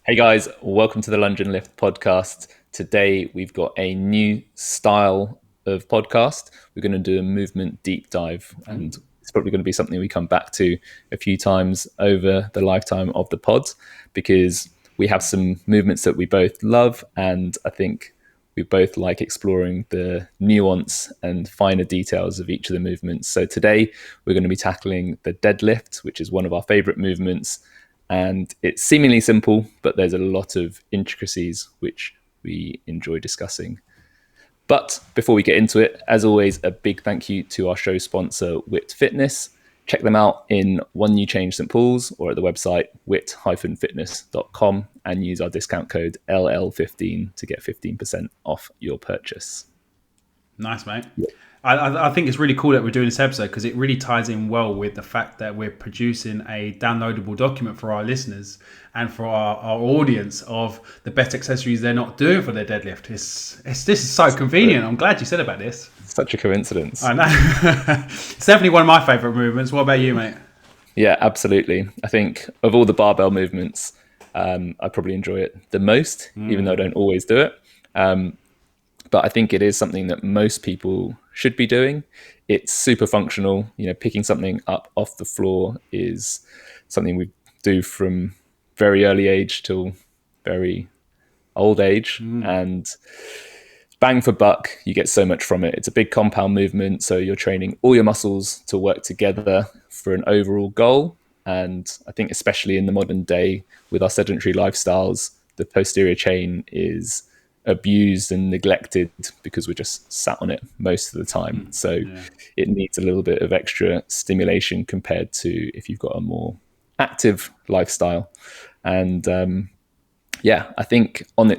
Hey guys, welcome to the Lunge and Lift podcast. Today we've got a new style of podcast. We're going to do a movement deep dive, and it's probably going to be something we come back to a few times over the lifetime of the pod because we have some movements that we both love, and I think we both like exploring the nuance and finer details of each of the movements. So today we're going to be tackling the deadlift, which is one of our favorite movements. And it's seemingly simple, but there's a lot of intricacies which we enjoy discussing. But before we get into it, as always, a big thank you to our show sponsor, Wit Fitness. Check them out in One New Change St. Paul's or at the website wit-fitness.com and use our discount code LL15 to get 15% off your purchase. Nice, mate. Yeah. I think it's really cool that we're doing this episode because it really ties in well with the fact that we're producing a downloadable document for our listeners and for our audience of the best accessories they're not doing for their deadlift. This is so convenient. I'm glad you said about this. Such a coincidence. I know. It's definitely one of my favourite movements. What about you, mate? Yeah, absolutely. I think of all the barbell movements, I probably enjoy it the most, even though I don't always do it. But I think it is something that most people should be doing. It's super functional. You know, picking something up off the floor is something we do from very early age till very old age. And bang for buck, you get so much from it. It's a big compound movement. So you're training all your muscles to work together for an overall goal. And I think especially in the modern day with our sedentary lifestyles, the posterior chain is abused and neglected because we're just sat on it most of the time. So it needs a little bit of extra stimulation compared to if you've got a more active lifestyle. And I think on the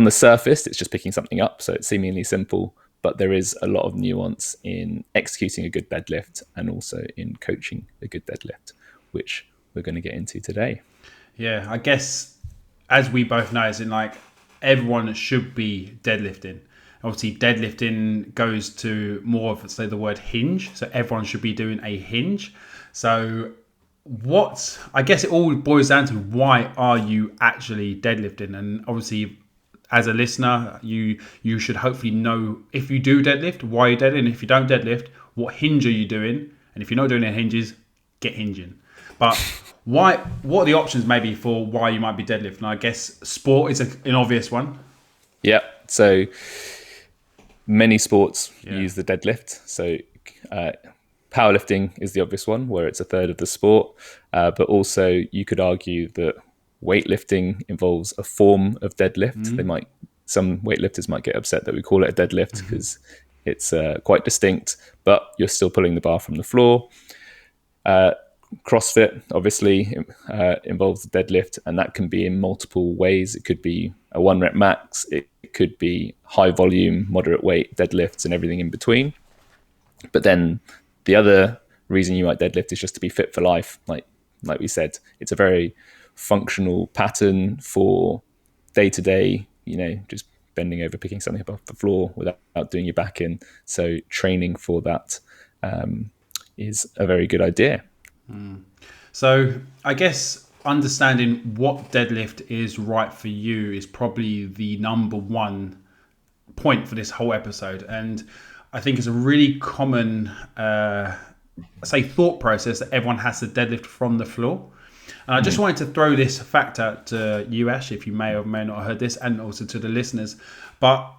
surface, it's just picking something up. So it's seemingly simple, but there is a lot of nuance in executing a good deadlift and also in coaching a good deadlift, which we're going to get into today. Yeah, I guess as we both know, is in like everyone should be deadlifting. Obviously, deadlifting goes to more of, say, the word hinge. So everyone should be doing a hinge. So I guess it all boils down to why are you actually deadlifting? And obviously, as a listener, you should hopefully know if you do deadlift, why you're deadlifting. If you don't deadlift, what hinge are you doing? And if you're not doing any hinges, get hinging. But what are the options maybe for why you might be deadlifting? I guess sport is an obvious one. Yeah. So many sports use the deadlift. So powerlifting is the obvious one where it's a third of the sport. But also you could argue that weightlifting involves a form of deadlift. Some weightlifters might get upset that we call it a deadlift because it's quite distinct, but you're still pulling the bar from the floor. CrossFit obviously involves the deadlift, and that can be in multiple ways. It could be a 1 rep max, it could be high volume, moderate weight deadlifts and everything in between. But then the other reason you might deadlift is just to be fit for life. Like we said, it's a very functional pattern for day to day, just bending over, picking something up off the floor without doing your back in. So training for that is a very good idea. So I guess understanding what deadlift is right for you is probably the number one point for this whole episode. And I think it's a really common, thought process that everyone has to deadlift from the floor. And I just wanted to throw this fact out to you, Ash, if you may or may not have heard this, and also to the listeners. But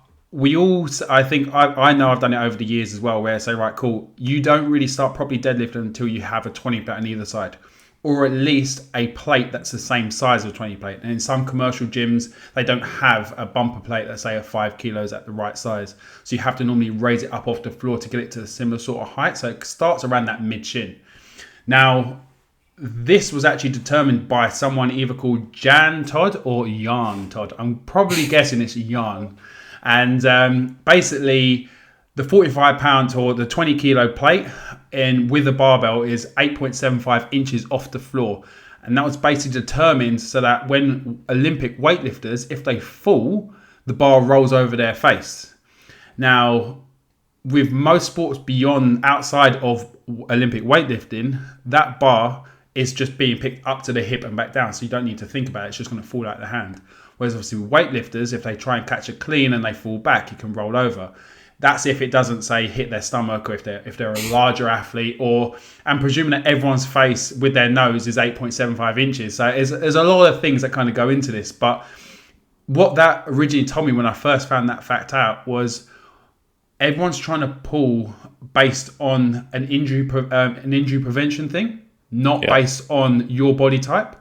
I think I know I've done it over the years as well, where I say, right, cool, you don't really start properly deadlifting until you have a 20 plate on either side, or at least a plate that's the same size as a 20 plate. And in some commercial gyms, they don't have a bumper plate that's, say, a 5 kilos at the right size. So you have to normally raise it up off the floor to get it to a similar sort of height. So it starts around that mid-shin. Now, this was actually determined by someone either called Jan Todd or Jan Todd. I'm probably guessing it's Jan. And basically, the 45 pound or the 20 kilo plate and with the barbell is 8.75 inches off the floor. And that was basically determined so that when Olympic weightlifters, if they fall, the bar rolls over their face. Now, with most sports outside of Olympic weightlifting, that bar it's just being picked up to the hip and back down. So you don't need to think about it. It's just going to fall out of the hand. Whereas obviously with weightlifters, if they try and catch a clean and they fall back, you can roll over. That's if it doesn't say hit their stomach, or if they're a larger athlete, and presuming that everyone's face with their nose is 8.75 inches. So there's a lot of things that kind of go into this. But what that originally told me when I first found that fact out was everyone's trying to pull based on an injury prevention thing, not based on your body type.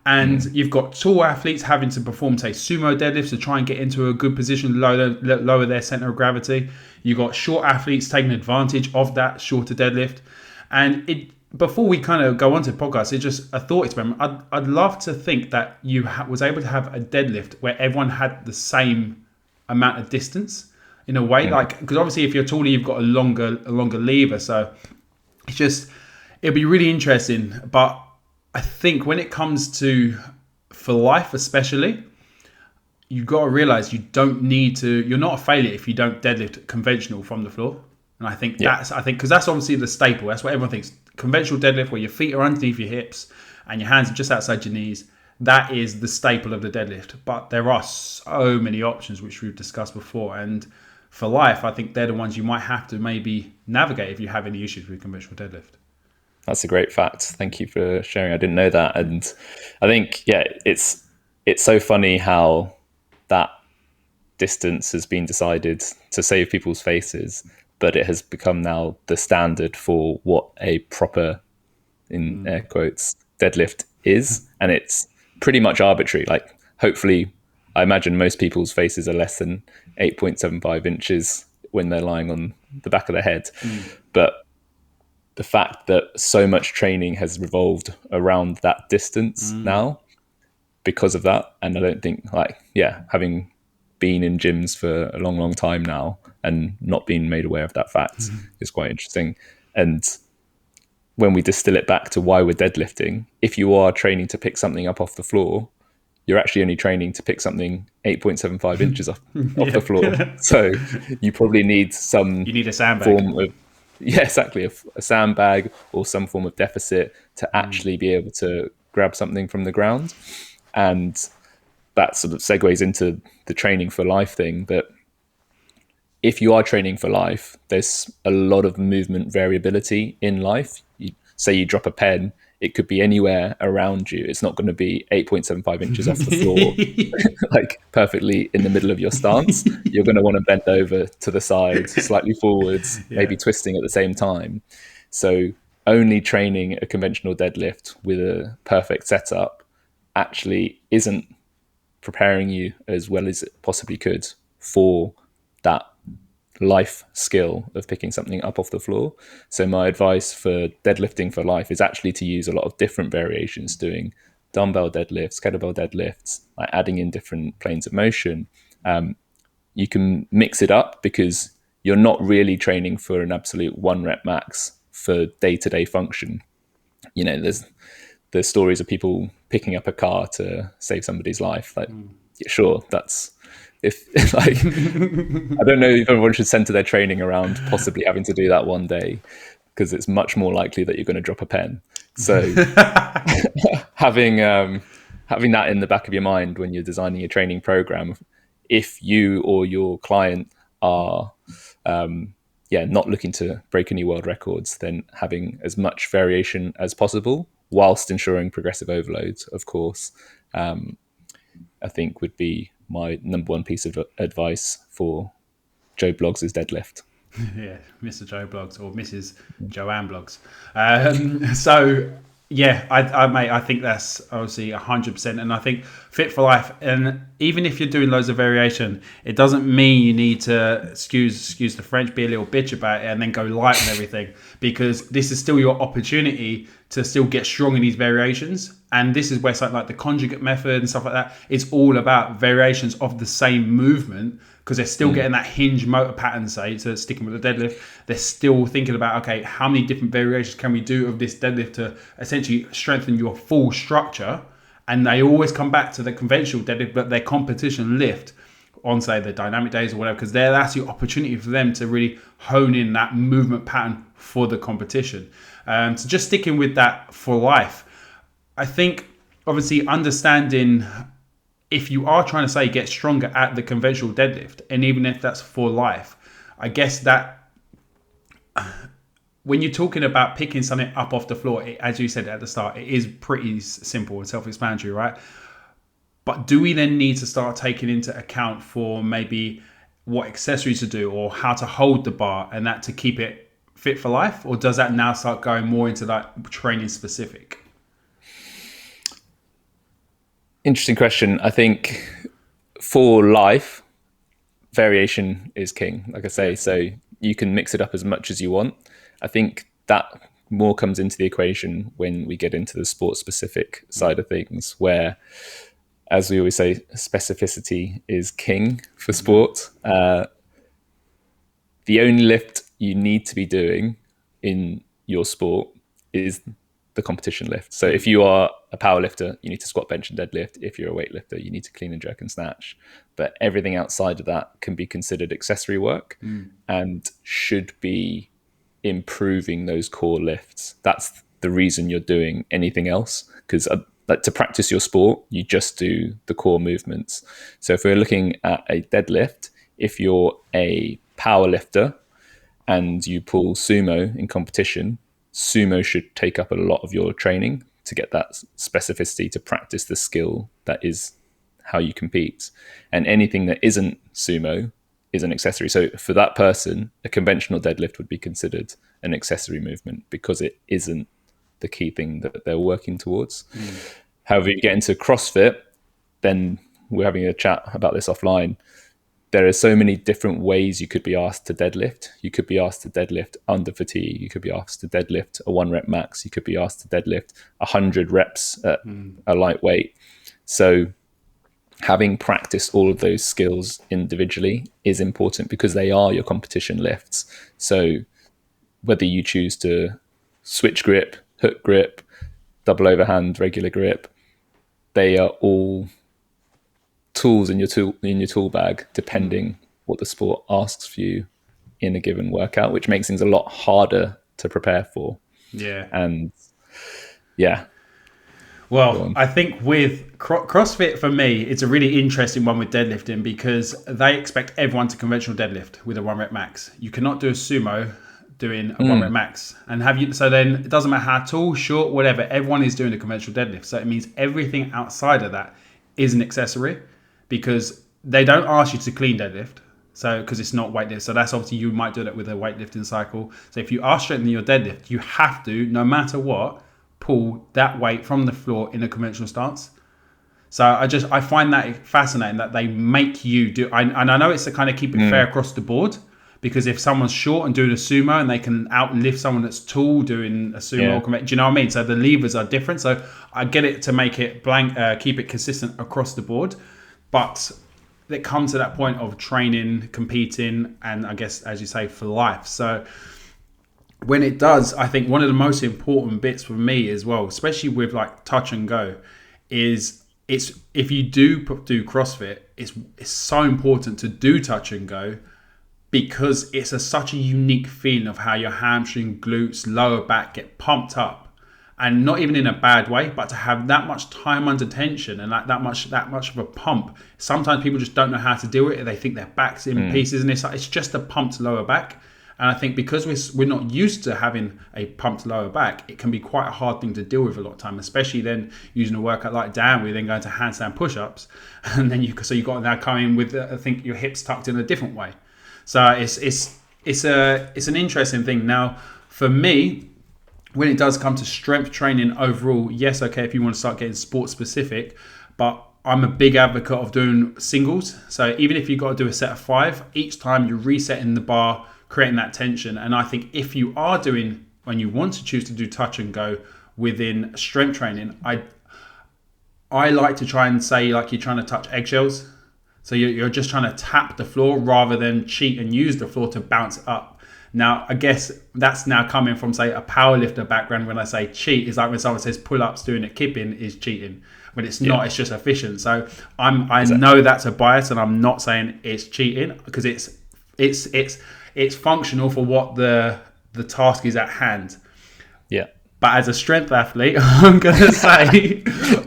And you've got tall athletes having to perform, say, sumo deadlifts to try and get into a good position, lower their center of gravity. You've got short athletes taking advantage of that shorter deadlift. And before we kind of go on to the podcast, it's just a thought experiment. I'd love to think that you was able to have a deadlift where everyone had the same amount of distance in a way. Like, because obviously if you're taller, you've got a longer lever. So it'll be really interesting. But I think when it comes to for life, especially, you've got to realize you're not a failure if you don't deadlift conventional from the floor. And I think because that's obviously the staple. That's what everyone thinks. Conventional deadlift where your feet are underneath your hips and your hands are just outside your knees. That is the staple of the deadlift. But there are so many options, which we've discussed before. And for life, I think they're the ones you might have to maybe navigate if you have any issues with conventional deadlift. That's a great fact. Thank you for sharing. I didn't know that. And I think, it's so funny how that distance has been decided to save people's faces, but it has become now the standard for what a proper, in air quotes, deadlift is. And it's pretty much arbitrary. Like, hopefully, I imagine most people's faces are less than 8.75 inches when they're lying on the back of their head. But the fact that so much training has revolved around that distance now because of that. And I don't think having been in gyms for a long, long time now and not being made aware of that fact is quite interesting. And when we distill it back to why we're deadlifting, if you are training to pick something up off the floor, you're actually only training to pick something 8.75 inches off the floor. So you probably need a sandbag. Form of, exactly, a sandbag or some form of deficit to actually be able to grab something from the ground. And that sort of segues into the training for life thing, that if you are training for life, there's a lot of movement variability in life. Say you drop a pen, it could be anywhere around you. It's not going to be 8.75 inches off the floor, like perfectly in the middle of your stance. You're going to want to bend over to the side, slightly forwards, maybe twisting at the same time. So only training a conventional deadlift with a perfect setup actually isn't preparing you as well as it possibly could for that life skill of picking something up off the floor. So my advice for deadlifting for life is actually to use a lot of different variations, doing dumbbell deadlifts, kettlebell deadlifts, like adding in different planes of motion. You can mix it up because you're not really training for an absolute 1 rep max for day-to-day function. You know, there's stories of people picking up a car to save somebody's life. Like, sure, that's if like I don't know if everyone should center their training around possibly having to do that one day, because it's much more likely that you're going to drop a pen. So having that in the back of your mind when you're designing your training program, if you or your client are not looking to break any world records, then having as much variation as possible whilst ensuring progressive overload, of course, I think would be my number one piece of advice for Joe Bloggs' deadlift. Yeah, Mr. Joe Bloggs or Mrs. Joanne Bloggs. So yeah, I think that's obviously 100%. And I think fit for life. And even if you're doing loads of variation, it doesn't mean you need to, excuse the French, be a little bitch about it and then go light on everything, because this is still your opportunity to still get strong in these variations. And this is where something like the conjugate method and stuff like that, it's all about variations of the same movement, because they're still getting that hinge motor pattern, say, so sticking with the deadlift. They're still thinking about, okay, how many different variations can we do of this deadlift to essentially strengthen your full structure? And they always come back to the conventional deadlift, but their competition lift on, say, the dynamic days or whatever, because that's the opportunity for them to really hone in that movement pattern for the competition. So just sticking with that for life, I think obviously understanding if you are trying to say get stronger at the conventional deadlift, and even if that's for life, I guess that when you're talking about picking something up off the floor, as you said at the start, it is pretty simple and self-explanatory, right? But do we then need to start taking into account for maybe what accessories to do or how to hold the bar and that to keep it fit for life? Or does that now start going more into that training specific? Interesting question. I think for life, variation is king, like I say. So you can mix it up as much as you want. I think that more comes into the equation when we get into the sport specific side of things, where, as we always say, specificity is king for sport. The only lift you need to be doing in your sport is the competition lift. So if you are a power lifter, you need to squat, bench, and deadlift. If you're a weightlifter, you need to clean and jerk and snatch. But everything outside of that can be considered accessory work and should be improving those core lifts. That's the reason you're doing anything else, because like to practice your sport, you just do the core movements. So if we're looking at a deadlift, if you're a power lifter and you pull sumo in competition, sumo should take up a lot of your training to get that specificity to practice the skill that is how you compete. And anything that isn't sumo is an accessory. So for that person, a conventional deadlift would be considered an accessory movement because it isn't the key thing that they're working towards. However, you get into CrossFit, then we're having a chat about this offline. There are so many different ways you could be asked to deadlift. You could be asked to deadlift under fatigue. You could be asked to deadlift a 1 rep max. You could be asked to deadlift 100 reps at a lightweight. So having practiced all of those skills individually is important because they are your competition lifts. So whether you choose to switch grip, hook grip, double overhand, regular grip, they are all tools in your tool bag, depending what the sport asks for you in a given workout, which makes things a lot harder to prepare for. Yeah. And yeah. Well, I think with CrossFit, for me, it's a really interesting one with deadlifting because they expect everyone to conventional deadlift with a 1 rep max. You cannot do a sumo doing a 1 rep max. And so then it doesn't matter how tall, short, whatever, everyone is doing a conventional deadlift. So it means everything outside of that is an accessory because they don't ask you to clean deadlift. So, because it's not weightlift. So that's obviously, you might do that with a weightlifting cycle. So if you are strengthening your deadlift, you have to, no matter what, pull that weight from the floor in a conventional stance. So I find that fascinating that they make you do, and I know it's to kind of keep it fair across the board, because if someone's short and doing a sumo and they can outlift someone that's tall doing a sumo, do you know what I mean? So the levers are different. So I get it to make it keep it consistent across the board, but it comes to that point of training, competing, and I guess, as you say, for life. So when it does, I think one of the most important bits for me as well, especially with like touch and go, is if you do CrossFit, it's so important to do touch and go because it's such a unique feeling of how your hamstring, glutes, lower back get pumped up. And not even in a bad way, but to have that much time under tension and that much of a pump. Sometimes people just don't know how to do it. They think their back's in pieces, and it's just a pumped lower back. And I think because we're not used to having a pumped lower back, it can be quite a hard thing to deal with a lot of time, especially then using a workout like down, where you then go into handstand push-ups, and then you've got to now come in with I think your hips tucked in a different way. So it's an interesting thing. Now for me, when it does come to strength training overall, yes, okay, if you want to start getting sport specific, but I'm a big advocate of doing singles. So even if you've got to do a set of 5, each time you're resetting the bar, creating that tension. And I think if you are doing, when you want to choose to do touch and go within strength training, I like to try and say like you're trying to touch eggshells. So you're just trying to tap the floor rather than cheat and use the floor to bounce up. Now, I guess that's now coming from, say, a powerlifter background. When I say cheat, is like when someone says pull-ups doing a kipping is cheating. When it's not, it's just efficient. So I know that's a bias, and I'm not saying it's cheating because it's functional for what the task is at hand. Yeah. But as a strength athlete, I'm going to say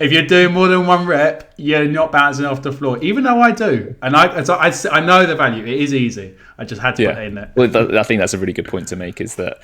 if you're doing more than one rep, you're not bouncing off the floor, even though I do. And I know the value. It is easy. I just had to put it in there. Well, I think that's a really good point to make, is that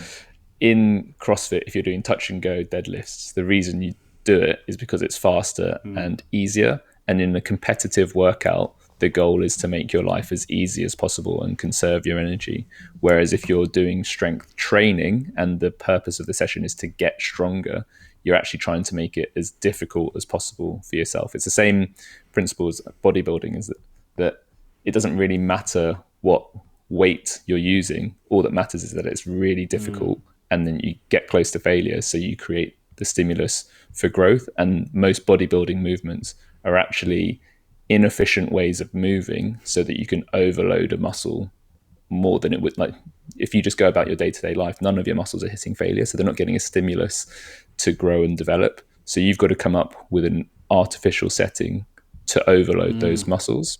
in CrossFit, if you're doing touch and go deadlifts, the reason you do it is because it's faster and easier. And in a competitive workout, the goal is to make your life as easy as possible and conserve your energy. Whereas if you're doing strength training and the purpose of the session is to get stronger, you're actually trying to make it as difficult as possible for yourself. It's the same principle as bodybuilding, is that it doesn't really matter what weight you're using. All that matters is that it's really difficult, and then you get close to failure. So you create the stimulus for growth. And most bodybuilding movements are actually inefficient ways of moving so that you can overload a muscle more than it would. Like if you just go about your day-to-day life, none of your muscles are hitting failure, so they're not getting a stimulus to grow and develop. So you've got to come up with an artificial setting to overload those muscles.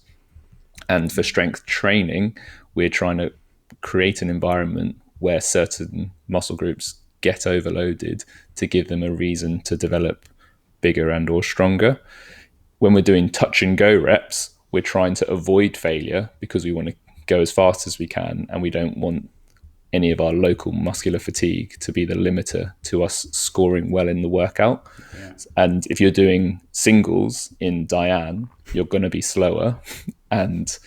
And for strength training, we're trying to create an environment where certain muscle groups get overloaded to give them a reason to develop bigger and or stronger. When we're doing touch and go reps, we're trying to avoid failure because we want to go as fast as we can, and we don't want any of our local muscular fatigue to be the limiter to us scoring well in the workout. And if you're doing singles in Diane, you're going to be slower, and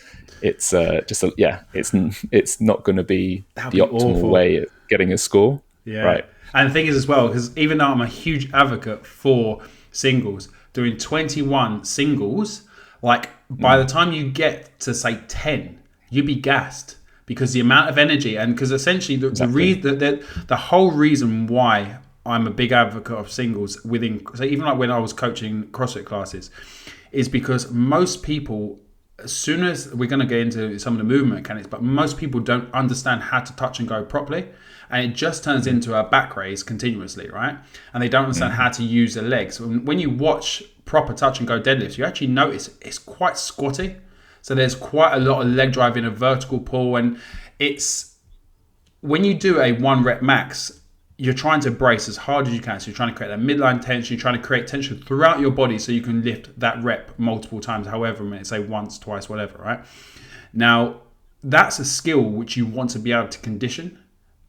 it's it's not going to be the optimal way of getting a score. Right. And the thing is as well, because even though I'm a huge advocate for singles, doing 21 singles, like by the time you get to say 10, you'd be gassed, because the amount of energy, and because essentially the whole reason why I'm a big advocate of singles within, so even like when I was coaching CrossFit classes, is because most people, as soon as we're going to get into some of the movement mechanics, but most people don't understand how to touch and go properly. And it just turns into a back raise continuously, right? And they don't understand how to use their legs. When you watch proper touch and go deadlifts, you actually notice it's quite squatty. So there's quite a lot of leg drive in a vertical pull. And it's when you do a 1 rep max, you're trying to brace as hard as you can. So you're trying to create that midline tension. You're trying to create tension throughout your body so you can lift that rep multiple times, however many, say once, twice, whatever, right? Now, that's a skill which you want to be able to condition.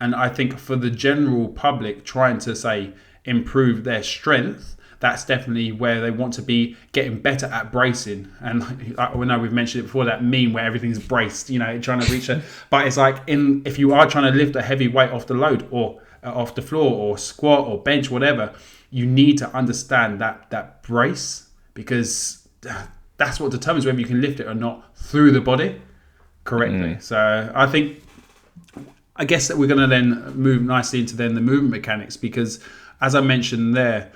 And I think for the general public trying to, say, improve their strength, that's definitely where they want to be getting better at bracing. And I know we've mentioned it before, that meme where everything's braced, trying to reach it. But it's like if you are trying to lift a heavy weight off the load or off the floor or squat or bench, whatever, you need to understand that brace, because that's what determines whether you can lift it or not through the body correctly. So I guess that we're going to then move nicely into then the movement mechanics, because as I mentioned there,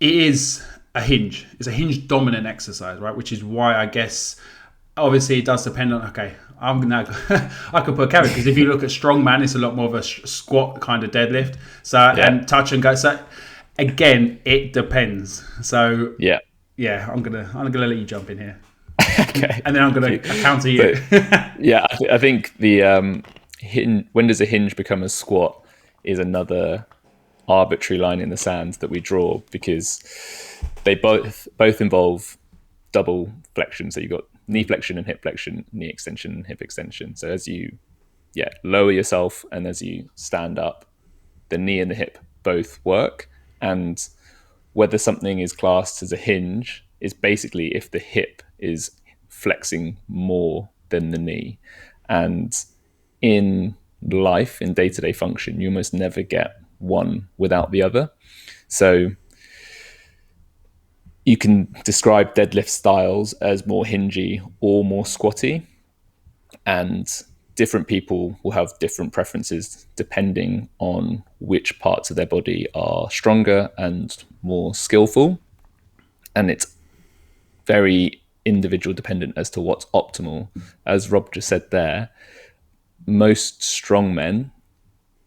it is a hinge. It's a hinge dominant exercise, right? Which is why I guess obviously it does depend on, okay, I'm now I could put a caveat, because if you look at strongman, it's a lot more of a squat kind of deadlift. So and touch and go. So again, it depends. So I'm gonna let you jump in here. Okay. And then I'm gonna counter you. I think the when does a hinge become a squat is another arbitrary line in the sand that we draw, because they both involve double flexion. So you've got knee flexion and hip flexion, knee extension and hip extension. So as you lower yourself and as you stand up, the knee and the hip both work. And whether something is classed as a hinge is basically if the hip is flexing more than the knee. And in life, in day-to-day function, you almost never get one without the other. So you can describe deadlift styles as more hingy or more squatty, and different people will have different preferences depending on which parts of their body are stronger and more skillful. And it's very individual dependent as to what's optimal. As Rob just said there, most strong men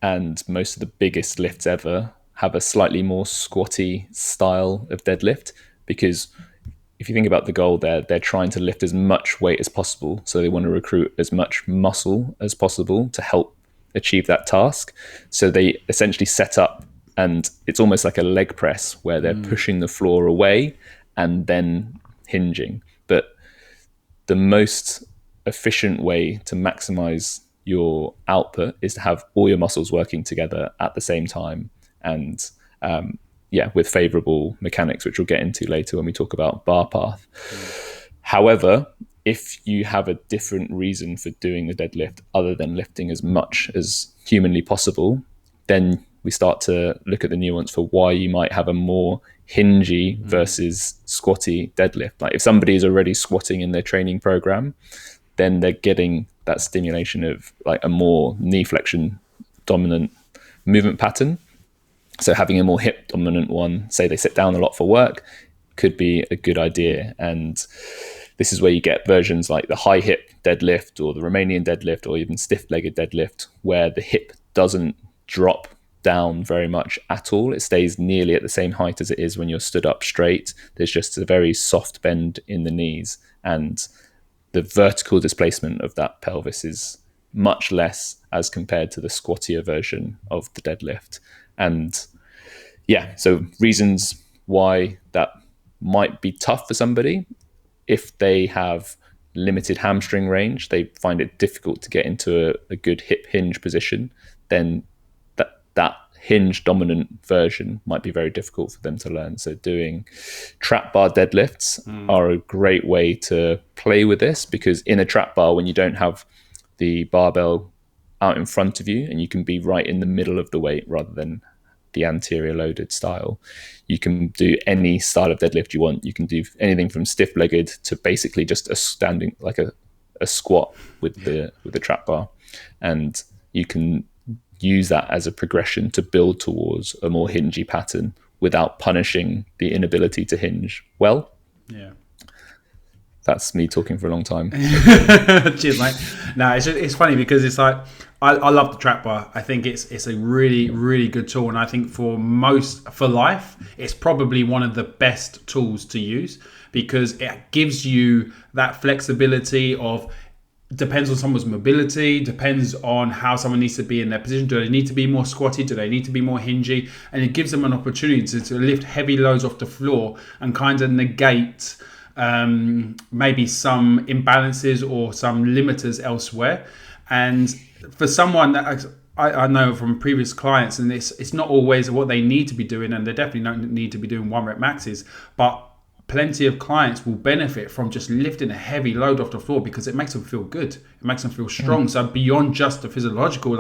and most of the biggest lifts ever have a slightly more squatty style of deadlift, because if you think about the goal there, they're trying to lift as much weight as possible. So they want to recruit as much muscle as possible to help achieve that task. So they essentially set up and it's almost like a leg press where they're pushing the floor away and then hinging. But the most efficient way to maximize your output is to have all your muscles working together at the same time, and with favorable mechanics, which we'll get into later when we talk about bar path. However, if you have a different reason for doing the deadlift other than lifting as much as humanly possible, then we start to look at the nuance for why you might have a more hingy versus squatty deadlift. Like if somebody is already squatting in their training program, then they're getting that stimulation of like a more knee flexion dominant movement pattern. So having a more hip dominant one, say they sit down a lot for work, could be a good idea. And this is where you get versions like the high hip deadlift or the Romanian deadlift or even stiff-legged deadlift, where the hip doesn't drop down very much at all. It stays nearly at the same height as it is when you're stood up straight. There's just a very soft bend in the knees, and the vertical displacement of that pelvis is much less as compared to the squattier version of the deadlift. And so reasons why that might be tough for somebody: if they have limited hamstring range, they find it difficult to get into a good hip hinge position, then that hinge dominant version might be very difficult for them to learn. So doing trap bar deadlifts are a great way to play with this, because in a trap bar, when you don't have the barbell out in front of you and you can be right in the middle of the weight rather than the anterior loaded style, you can do any style of deadlift you want. You can do anything from stiff-legged to basically just a standing, like a squat with the trap bar, and you can use that as a progression to build towards a more hingy pattern without punishing the inability to hinge well. That's me talking for a long time. Cheers, mate. No, it's funny because it's like I love the trap bar. I think it's a really, really good tool, and I think for life, it's probably one of the best tools to use, because it gives you that flexibility of, depends on someone's mobility, depends on how someone needs to be in their position. Do they need to be more squatty? Do they need to be more hingy? And it gives them an opportunity to lift heavy loads off the floor and kind of negate maybe some imbalances or some limiters elsewhere. And for someone that I know from previous clients, and it's not always what they need to be doing, and they definitely don't need to be doing 1 rep maxes, but plenty of clients will benefit from just lifting a heavy load off the floor because it makes them feel good. It makes them feel strong. So beyond just the physiological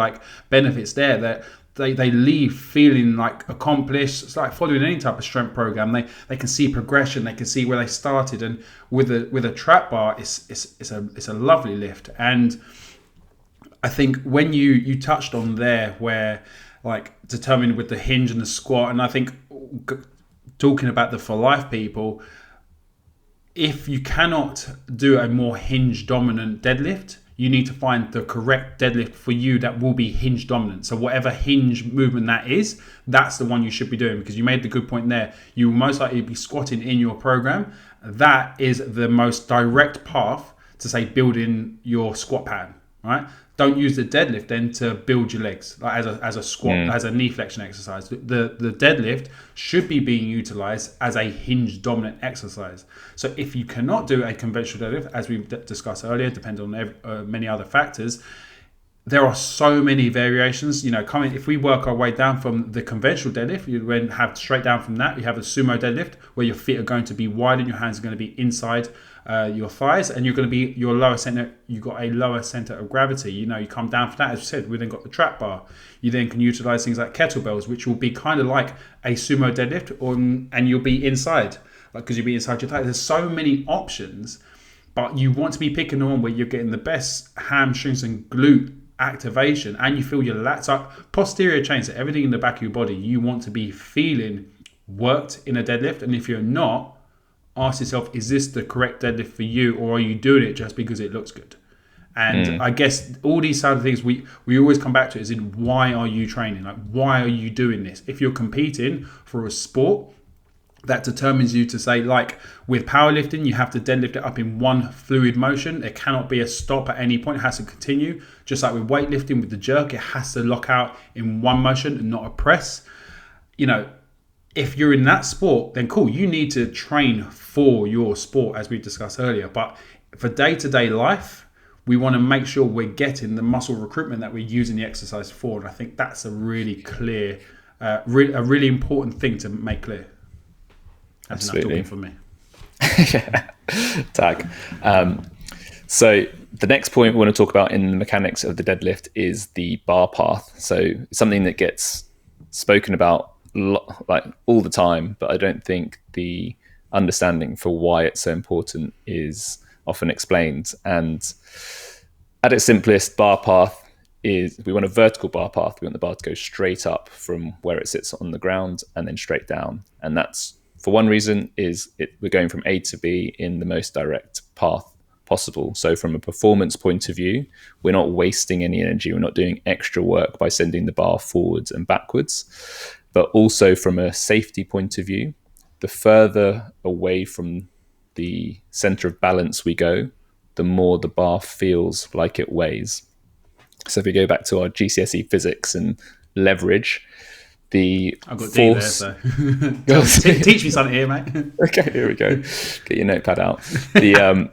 benefits there, that they leave feeling like accomplished. It's like following any type of strength program. They can see progression. They can see where they started. And with a trap bar, it's a lovely lift. And I think when you touched on there, where like determining with the hinge and the squat, and I think talking about the for life people, if you cannot do a more hinge dominant deadlift, you need to find the correct deadlift for you that will be hinge dominant. So whatever hinge movement that is, that's the one you should be doing, because you made the good point there. You will most likely be squatting in your program. That is the most direct path to, say, building your squat pattern, right? Don't use the deadlift then to build your legs, like as a squat, as a knee flexion exercise. The deadlift should be being utilized as a hinge dominant exercise. So if you cannot do a conventional deadlift, as we discussed earlier, depending on many other factors, there are so many variations. If we work our way down from the conventional deadlift, you then have straight down from that, you have a sumo deadlift, where your feet are going to be wide and your hands are going to be inside your thighs, and you're going to be your lower center. You've got a lower center of gravity. You come down for that. As you said, we then got the trap bar. You then can utilize things like kettlebells, which will be kind of like a sumo deadlift, and you'll be inside, because you'll be inside your thighs. There's so many options, but you want to be picking the one where you're getting the best hamstrings and glute activation, and you feel your lats, like posterior chain, so everything in the back of your body, you want to be feeling worked in a deadlift. And if you're not, ask yourself, is this the correct deadlift for you, or are you doing it just because it looks good? And I guess all these side of things we always come back to is in, why are you training? Like, why are you doing this? If you're competing for a sport, that determines you to say, like with powerlifting, you have to deadlift it up in one fluid motion. There cannot be a stop at any point. It has to continue. Just like with weightlifting, with the jerk, it has to lock out in one motion and not a press. you know, if you're in that sport, then cool, you need to train for your sport, as we discussed earlier. But for day-to-day life, we want to make sure we're getting the muscle recruitment that we're using the exercise for. And I think that's a really clear, a really important thing to make clear. That's enough talking for me. Yeah. Tag. So the next point we want to talk about in the mechanics of the deadlift is the bar path. So it's something that gets spoken about like all the time, but I don't think the understanding for why it's so important is often explained. And at its simplest, bar path is, we want a vertical bar path. We want the bar to go straight up from where it sits on the ground and then straight down. And that's, for one reason, we're going from A to B in the most direct path possible. So from a performance point of view, we're not wasting any energy. We're not doing extra work by sending the bar forwards and backwards. But also from a safety point of view, the further away from the center of balance we go, the more the bar feels like it weighs. So if we go back to our GCSE physics and leverage, I've got force... D there, so teach me something here, mate. Okay, here we go. Get your notepad out. The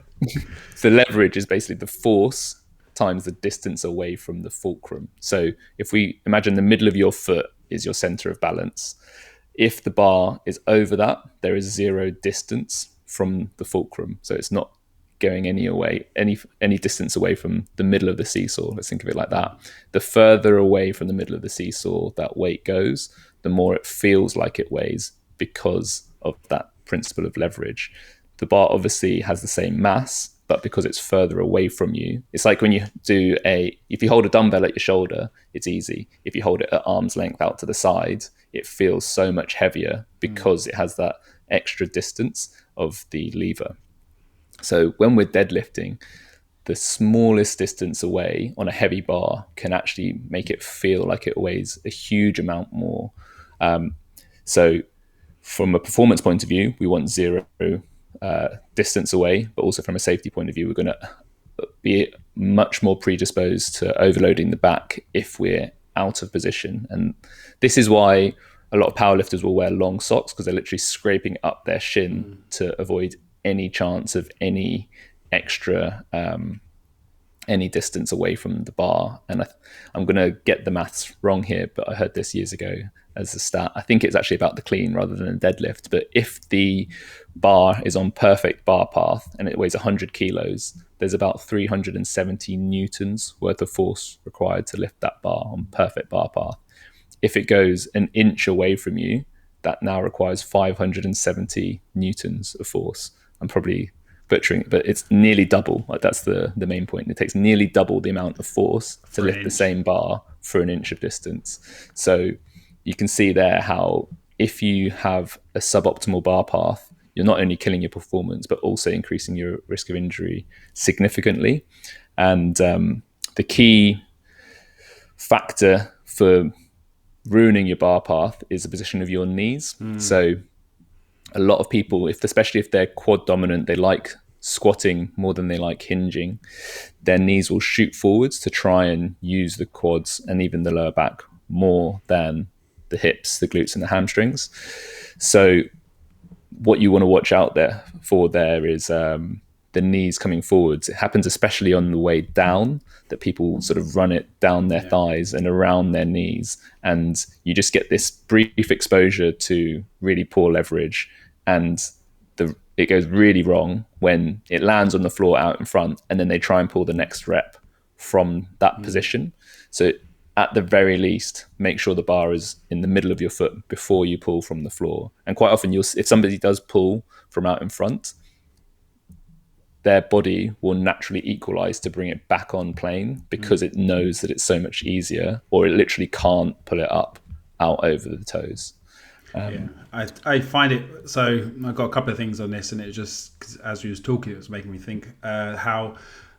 leverage is basically the force times the distance away from the fulcrum. So if we imagine the middle of your foot is your center of balance, if the bar is over that, there is zero distance from the fulcrum. So it's not going any distance away from the middle of the seesaw. Let's think of it like that. The further away from the middle of the seesaw that weight goes, the more it feels like it weighs because of that principle of leverage. The bar obviously has the same mass, but because it's further away from you, it's like when you if you hold a dumbbell at your shoulder, it's easy. If you hold it at arm's length out to the side, it feels so much heavier because it has that extra distance of the lever. So when we're deadlifting, the smallest distance away on a heavy bar can actually make it feel like it weighs a huge amount more. So from a performance point of view, we want zero distance away, but also from a safety point of view, we're going to be much more predisposed to overloading the back if we're out of position. And this is why a lot of powerlifters will wear long socks, because they're literally scraping up their shin to avoid any chance of any extra any distance away from the bar. And I'm going to get the maths wrong here, but I heard this years ago as a stat. I think it's actually about the clean rather than a deadlift. But if the bar is on perfect bar path and it weighs 100 kilos, there's about 370 newtons worth of force required to lift that bar on perfect bar path. If it goes an inch away from you, that now requires 570 newtons of force. I'm probably butchering it, but it's nearly double. Like, that's the main point. It takes nearly double the amount of force to lift the same bar for an inch of distance. So you can see there how if you have a suboptimal bar path, you're not only killing your performance, but also increasing your risk of injury significantly. And the key factor for ruining your bar path is the position of your knees. So a lot of people, especially if they're quad dominant, they like squatting more than they like hinging. Their knees will shoot forwards to try and use the quads and even the lower back more than the hips, the glutes and the hamstrings. So what you want to watch out there is the knees coming forwards. It happens especially on the way down, that people sort of run it down their thighs and around their knees, and you just get this brief exposure to really poor leverage, and it goes really wrong when it lands on the floor out in front, and then they try and pull the next rep from that position. So at the very least, make sure the bar is in the middle of your foot before you pull from the floor. And quite often, if somebody does pull from out in front, their body will naturally equalize to bring it back on plane because it knows that it's so much easier, or it literally can't pull it up out over the toes. I find it, so I've got a couple of things on this, and it just, as we was talking, it was making me think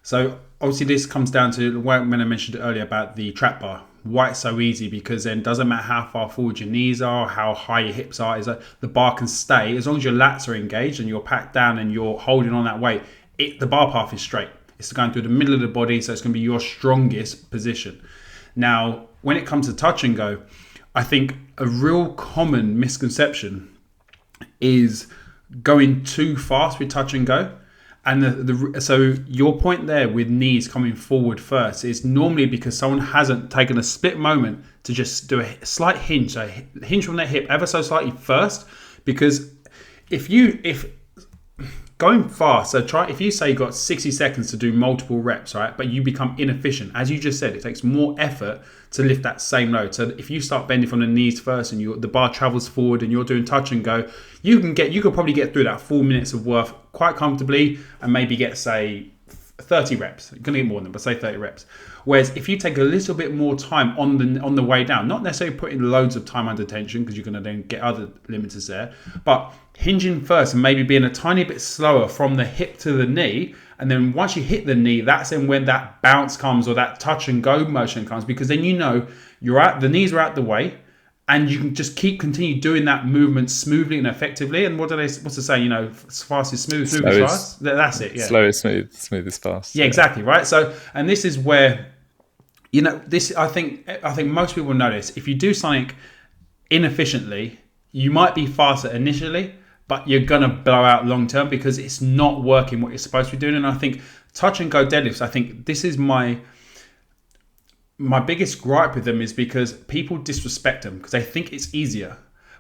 so obviously this comes down to when I mentioned it earlier about the trap bar. Why it's so easy, because then it doesn't matter how far forward your knees are, how high your hips are, is that the bar can stay as long as your lats are engaged and you're packed down and you're holding on that weight. The bar path is straight. It's going through the middle of the body, so it's going to be your strongest position. Now, when it comes to touch and go, I think a real common misconception is going too fast with touch and go. And so your point there with knees coming forward first is normally because someone hasn't taken a split moment to just do a slight hinge, so hinge from their hip ever so slightly first. Because if going fast, so if you say you got 60 seconds to do multiple reps, right, but you become inefficient, as you just said, it takes more effort to lift that same load. So if you start bending from the knees first and the bar travels forward and you're doing touch and go, you could probably get through that 4 minutes of work quite comfortably and maybe get, say, 30 reps. You're going to get more than that, but say 30 reps. Whereas if you take a little bit more time on the way down, not necessarily putting loads of time under tension because you're going to then get other limiters there, but hinging first and maybe being a tiny bit slower from the hip to the knee. And then once you hit the knee, that's then when that bounce comes or that touch and go motion comes, because then the knees are out the way and you can just continue doing that movement smoothly and effectively. And what's the saying? Fast is smooth, smooth is fast. That's it. Yeah. Slow is smooth, smooth is fast. Yeah, exactly. Right. So, and this is where, I think most people know this. If you do something inefficiently, you might be faster initially, but you're going to blow out long term because it's not working what you're supposed to be doing. And I think touch and go deadlifts, I think this is my biggest gripe with them, is because people disrespect them because they think it's easier.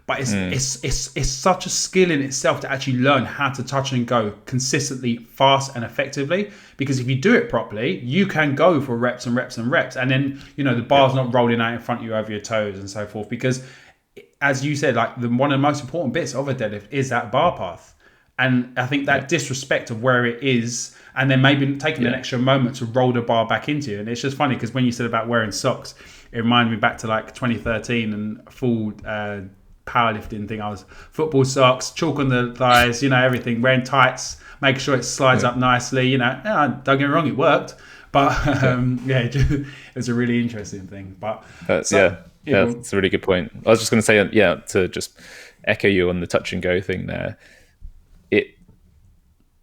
But it's such a skill in itself to actually learn how to touch and go consistently, fast and effectively. Because if you do it properly, you can go for reps and reps and reps. And then, the bar's not rolling out in front of you over your toes and so forth. Because as you said, like one of the most important bits of a deadlift is that bar path. And I think that disrespect of where it is, and then maybe taking an extra moment to roll the bar back into you. And it's just funny because when you said about wearing socks, it reminded me back to like 2013 and full powerlifting thing. I was football socks, chalk on the thighs, everything, wearing tights, making sure it slides up nicely. Don't get me wrong, it worked. But it was a really interesting thing. But that's a really good point. I was just going to say, to just echo you on the touch and go thing there, it